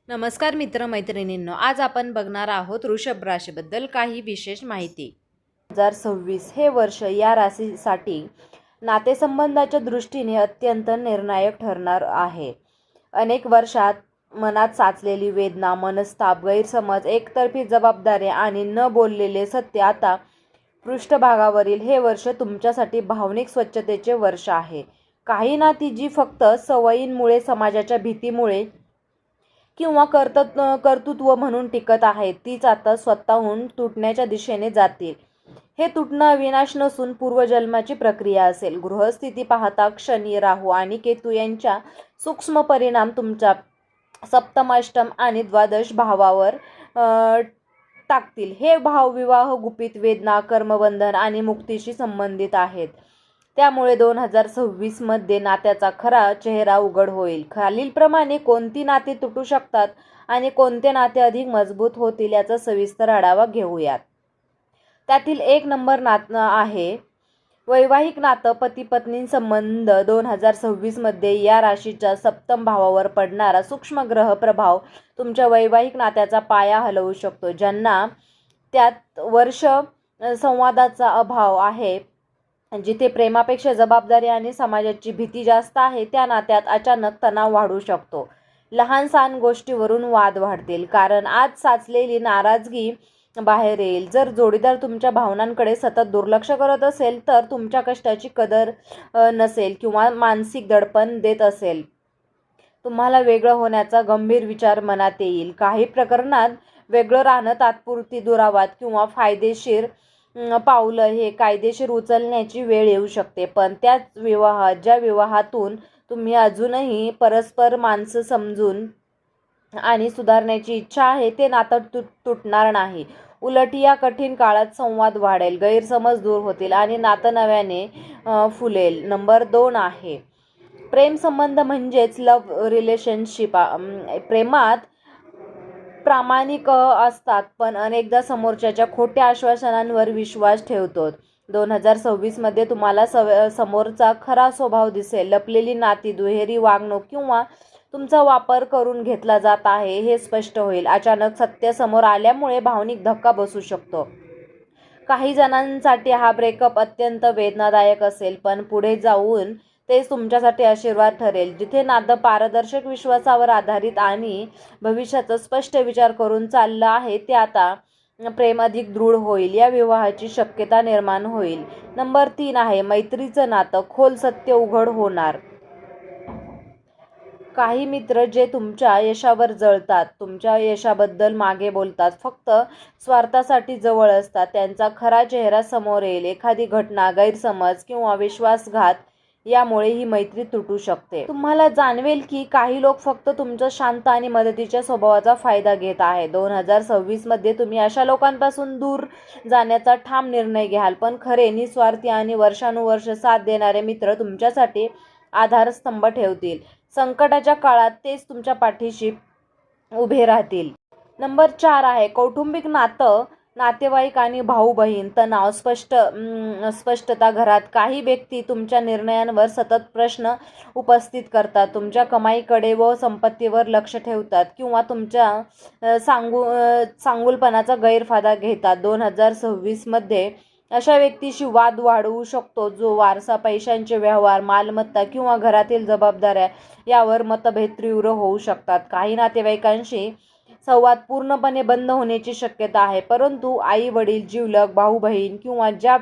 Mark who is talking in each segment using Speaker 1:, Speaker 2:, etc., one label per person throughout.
Speaker 1: नमस्कार मित्रमैत्रिणींनो, आज आपण बघणार आहोत वृषभ राशीबद्दल काही विशेष माहिती. 2026 हे वर्ष या राशीसाठी नातेसंबंधाच्या दृष्टीने अत्यंत निर्णायक ठरणार आहे. अनेक वर्षात मनात साचलेली वेदना, मनस्ताप, गैरसमज, एकतर्फी जबाबदारी आणि न बोललेले सत्य आता पृष्ठभागावरील हे वर्ष तुमच्यासाठी भावनिक स्वच्छतेचे वर्ष आहे. काही नाती जी फक्त सवयींमुळे, समाजाच्या भीतीमुळे किंवा कर्तृत्व म्हणून टिकत आहेत, तीच आता स्वतःहून तुटण्याच्या दिशेने जातील. हे तुटणं विनाश नसून पूर्वजन्माची प्रक्रिया असेल. गृहस्थिती पाहता शनी, राहू आणि केतू यांच्या सूक्ष्म परिणाम तुमच्या सप्तम, अष्टम आणि द्वादश भावावर टाकतील. हे भाव विवाह, गुपित, वेदना, कर्मबंधन आणि मुक्तीशी संबंधित आहेत. त्यामुळे 2026 मध्ये नात्याचा खरा चेहरा उघड होईल. खालीलप्रमाणे कोणती नाती तुटू शकतात आणि कोणते नाते अधिक मजबूत होतील याचा सविस्तर आढावा घेऊयात. त्यातील 1 नंबर नातं आहे वैवाहिक नातं. पती पत्नी संबंध. 2026 मध्ये या राशीच्या सप्तम भावावर पडणारा सूक्ष्म ग्रह प्रभाव तुमच्या वैवाहिक नात्याचा पाया हलवू शकतो. ज्यांना त्यात वर्ष संवादाचा अभाव आहे, जिथे प्रेमापेक्षा जबाबदारी आणि समाजाची भीती जास्त आहे, त्या नात्यात अचानक तणाव वाढू शकतो. लहान सहान गोष्टीवरून वाद वाढतील, कारण आज साचलेली नाराजगी बाहेर येईल. जर जोडीदार तुमच्या भावनांकडे सतत दुर्लक्ष करत असेल, तर तुमच्या कष्टाची कदर नसेल किंवा मानसिक दडपण देत असेल, तुम्हाला वेगळं होण्याचा गंभीर विचार मनात येईल. काही प्रकरणात वेगळं राहणं तात्पुरती दुरावात किंवा फायदेशीर पावलं हे कायदेशीर उचलण्याची वेळ येऊ शकते. पण त्याच ज्या विवाहातून तुम्ही अजूनही परस्पर माणसं समजून आणि सुधारण्याची इच्छा आहे, ते नातं तुटणार नाही. उलट या कठीण काळात संवाद वाढेल, गैरसमज दूर होतील आणि नातं नव्याने फुलेल. नंबर 2 आहे प्रेम संबंध म्हणजेच लव्ह रिलेशनशिप. प्रेमात प्रामाणिक असतात, पण अनेकदा समोरच्याच्या खोट्या आश्वासनांवर विश्वास ठेवतो. 2026 मध्ये तुम्हाला समोरचा खरा स्वभाव दिसेल. लपलेली नाती, दुहेरी वागणूक किंवा तुमचा वापर करून घेतला जात आहे हे स्पष्ट होईल. अचानक सत्य समोर आल्यामुळे भावनिक धक्का बसू शकतो. काही जणांसाठी हा ब्रेकअप अत्यंत वेदनादायक असेल, पण पुढे जाऊन तेच तुमच्यासाठी आशीर्वाद ठरेल. जिथे नातं पारदर्शक विश्वासावर आधारित आणि भविष्याचा स्पष्ट विचार करून चाललं आहे, ते आता प्रेम अधिक दृढ होईल. या विवाहाची शक्यता निर्माण होईल. नंबर 3 आहे मैत्रीचं नातं. खोल सत्य उघड होणार. काही मित्र जे तुमच्या यशावर जळतात, तुमच्या यशाबद्दल मागे बोलतात, फक्त स्वार्थासाठी जवळ असतात, त्यांचा खरा चेहरा समोर येईल. एखादी घटना, गैरसमज किंवा विश्वासघात यामुळे ही मैत्री तुटू शकते. तुम्हाला जाणवेल की काही लोक फक्त तुमच्या शांत आणि मदतीच्या स्वभावाचा फायदा घेत आहेत. 2026 मध्ये तुम्ही अशा लोकांपासून दूर जाण्याचा ठाम निर्णय घ्याल, पण खरे, निस्वार्थी आणि वर्षानुवर्ष साथ देणारे मित्र तुमच्यासाठी आधारस्तंभ ठेवतील. संकटाच्या काळात तेच तुमच्या पाठीशी उभे राहतील. नंबर 4 आहे कौटुंबिक नातं. नातेवाईक आणि भाऊ बहीण. तणाव, स्पष्टता घरात. काही व्यक्ती तुमच्या निर्णयांवर सतत प्रश्न उपस्थित करतात, तुमच्या कमाईकडे व संपत्तीवर लक्ष ठेवतात किंवा तुमच्या चांगुलपणाचा गैरफायदा घेतात. 2026 मध्ये अशा व्यक्तीशी वाद वाढवू शकतो, जो वारसा, पैशांचे व्यवहार, मालमत्ता किंवा घरातील जबाबदाऱ्या यावर मतभेद तीव्र होऊ शकतात. काही नातेवाईकांशी संवाद पूर्णपणे बंद होण्याची शक्यता आहे, परंतु आई वडील, जिवलग, भाऊ बहीण किंवा ज्या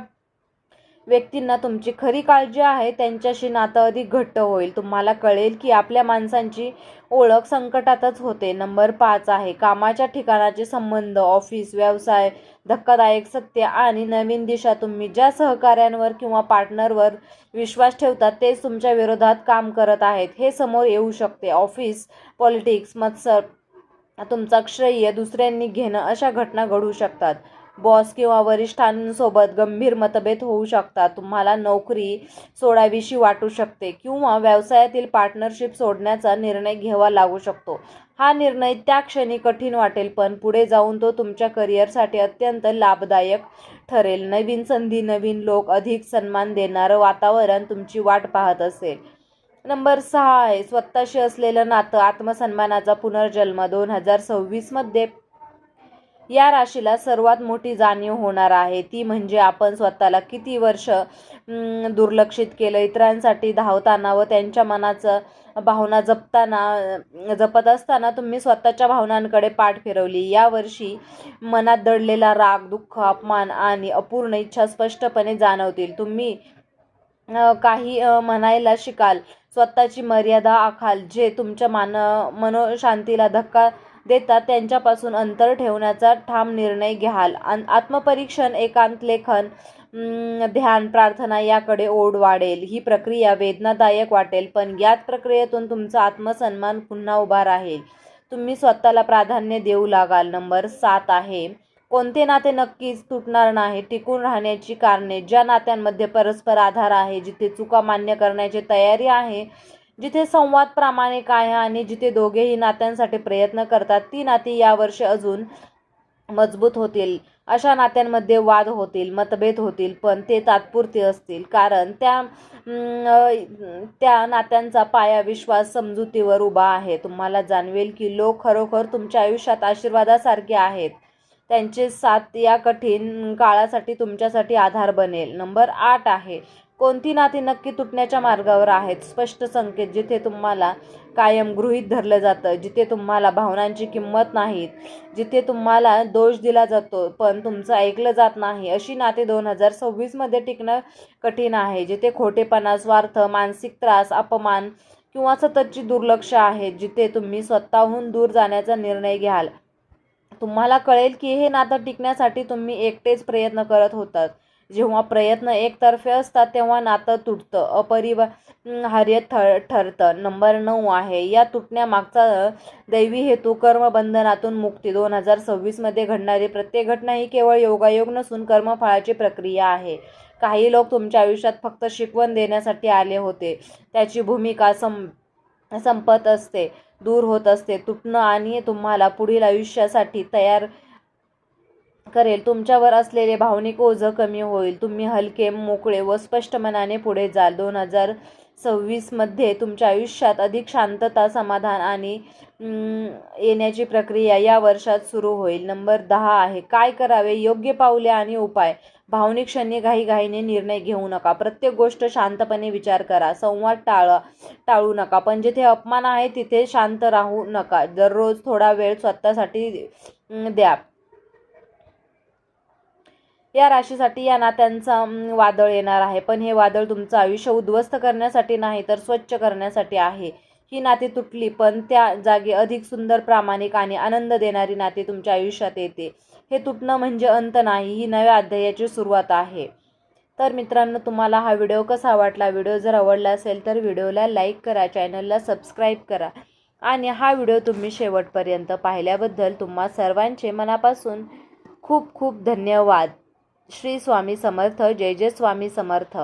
Speaker 1: व्यक्तींना तुमची खरी काळजी आहे त्यांच्याशी नातं अधिक घट्ट होईल. तुम्हाला कळेल की आपल्या माणसांची ओळख संकटातच होते. नंबर 5 आहे कामाच्या ठिकाणाचे संबंध. ऑफिस, व्यवसाय, धक्कादायक सत्य आणि नवीन दिशा. तुम्ही ज्या सहकाऱ्यांवर किंवा पार्टनरवर विश्वास ठेवतात, तेच तुमच्या विरोधात काम करत आहेत हे समोर येऊ शकते. ऑफिस पॉलिटिक्स, मत्सर, तुमचा श्रेय दुसऱ्यांनी घेणं अशा घटना घडू शकतात. बॉस किंवा वरिष्ठांसोबत गंभीर मतभेद होऊ शकतात. तुम्हाला नोकरी सोडावीशी वाटू शकते किंवा व्यवसायातील पार्टनरशिप सोडण्याचा निर्णय घ्यावा लागू शकतो. हा निर्णय त्या क्षणी कठीण वाटेल, पण पुढे जाऊन तो तुमच्या करिअरसाठी अत्यंत लाभदायक ठरेल. नवीन संधी, नवीन लोक, अधिक सन्मान देणारं वातावरण तुमची वाट पाहत असेल. नंबर 6 आहे स्वतःशी असलेलं नातं, आत्मसन्मानाचा पुनर्जन्म. 2026 मध्ये या राशीला सर्वात मोठी जाणीव होणार आहे, ती म्हणजे आपण स्वतःला किती वर्ष दुर्लक्षित केलं. इतरांसाठी धावताना व त्यांच्या मनाचं भावना जपत असताना तुम्ही स्वतःच्या भावनांकडे पाठ फिरवली. यावर्षी मनात दडलेला राग, दुःख, अपमान आणि अपूर्ण इच्छा स्पष्टपणे जाणवतील. तुम्ही काही म्हणायला शिकाल, स्वतःची मर्यादा आखाल. जे तुमच्या मनोशांतीला धक्का देतात त्यांच्यापासून अंतर ठेवण्याचा ठाम निर्णय घ्याल. आत्मपरीक्षण, एकांत, लेखन, ध्यान, प्रार्थना याकडे ओढ वाढेल. ही प्रक्रिया वेदनादायक वाटेल, पण याच प्रक्रियेतून तुमचा आत्मसन्मान पुन्हा उभा राहील. तुम्ही स्वतःला प्राधान्य देऊ लागाल. नंबर 7 आहे कोणते नाते नक्कीच तुटणार नाही. टिकून राहण्याची कारणे. ज्या नात्यांमध्ये परस्पर आधार आहे, जिथे चुका मान्य करण्याची तयारी आहे, जिथे संवाद प्रामाणिक आहे आणि जिथे दोघेही नात्यांसाठी प्रयत्न करतात, ती नाती यावर्षी अजून मजबूत होतील. अशा नात्यांमध्ये वाद होतील, मतभेद होतील, पण ते तात्पुरते असतील, कारण त्या नात्यांचा पाया विश्वास, समजुतीवर उभा आहे. तुम्हाला जाणवेल की लोक खरोखर तुमच्या आयुष्यात आशीर्वादासारखे आहेत. त्यांचे साथ या कठीण काळासाठी तुमच्यासाठी आधार बनेल. नंबर 8 आहे कोणती नाती नक्की तुटण्याच्या मार्गावर आहेत. स्पष्ट संकेत. जिथे तुम्हाला कायम गृहीत धरलं जातं, जिथे तुम्हाला भावनांची किंमत नाहीत, जिथे तुम्हाला दोष दिला जातो पण तुमचं ऐकलं जात नाही, अशी नाते 2026 मध्ये टिकणं कठीण आहे. जिथे खोटेपणा, स्वार्थ, मानसिक त्रास, अपमान किंवा सततची दुर्लक्ष आहे, जिथे तुम्ही स्वतःहून दूर जाण्याचा निर्णय घ्याल. तुम्हाला कळेल की हे नातं टिकण्यासाठी तुम्ही एकटेच प्रयत्न करत होतात. जेव्हा प्रयत्न एकतर्फे असतात तेव्हा नातं तुटतं, अपरिहार्य ठरतं. नंबर 9 आहे या तुटण्यामागचा दैवी हेतू, कर्मबंधनातून मुक्ती. 2026 मध्ये घडणारी प्रत्येक घटना ही केवळ योगायोग नसून कर्मफळाची प्रक्रिया आहे. काही लोक तुमच्या आयुष्यात फक्त शिकवण देण्यासाठी आले होते. त्याची भूमिका संपत असते, दूर होत असते. तुटणं आणि तुम्हाला पुढील आयुष्यासाठी तयार करेल. तुमच्यावर असलेले भावनिक ओझं कमी होईल. तुम्ही हलके, मोकळे व स्पष्ट मनाने पुढे जाल. 2026 मध्ये तुमच्या आयुष्यात अधिक शांतता, समाधान आणि येण्याची प्रक्रिया या वर्षात सुरू होईल. नंबर 10 आहे काय करावे, योग्य पावले आणि उपाय. भावनिक क्षणी घाईघाईने निर्णय घेऊ नका. प्रत्येक गोष्ट शांतपणे विचार करा. संवाद टाळू नका, पण जिथे अपमान आहे तिथे शांत राहू नका. दररोज थोडा वेळ स्वतःसाठी द्या. या राशीसाठी या नात्यांचा वादळ येणार आहे, पण हे वादळ तुमचं आयुष्य उद्ध्वस्त करण्यासाठी नाही तर स्वच्छ करण्यासाठी आहे. ही नाती तुटली, पण त्या जागी अधिक सुंदर, प्रामाणिक आणि आनंद देणारी नाती तुमच्या आयुष्यात येते. हे तुटणं म्हणजे अंत नाही, ही नव्या अध्यायाची सुरुवात आहे. तर मित्रांनो, तुम्हाला हा व्हिडिओ कसा वाटला? व्हिडिओ जर आवडला असेल तर व्हिडिओला लाईक करा, चॅनलला सबस्क्राईब करा आणि हा व्हिडिओ तुम्ही शेवटपर्यंत पाहिल्याबद्दल तुम्हा सर्वांचे मनापासून खूप खूप धन्यवाद. श्री स्वामी समर्थ. जय जय स्वामी समर्थ.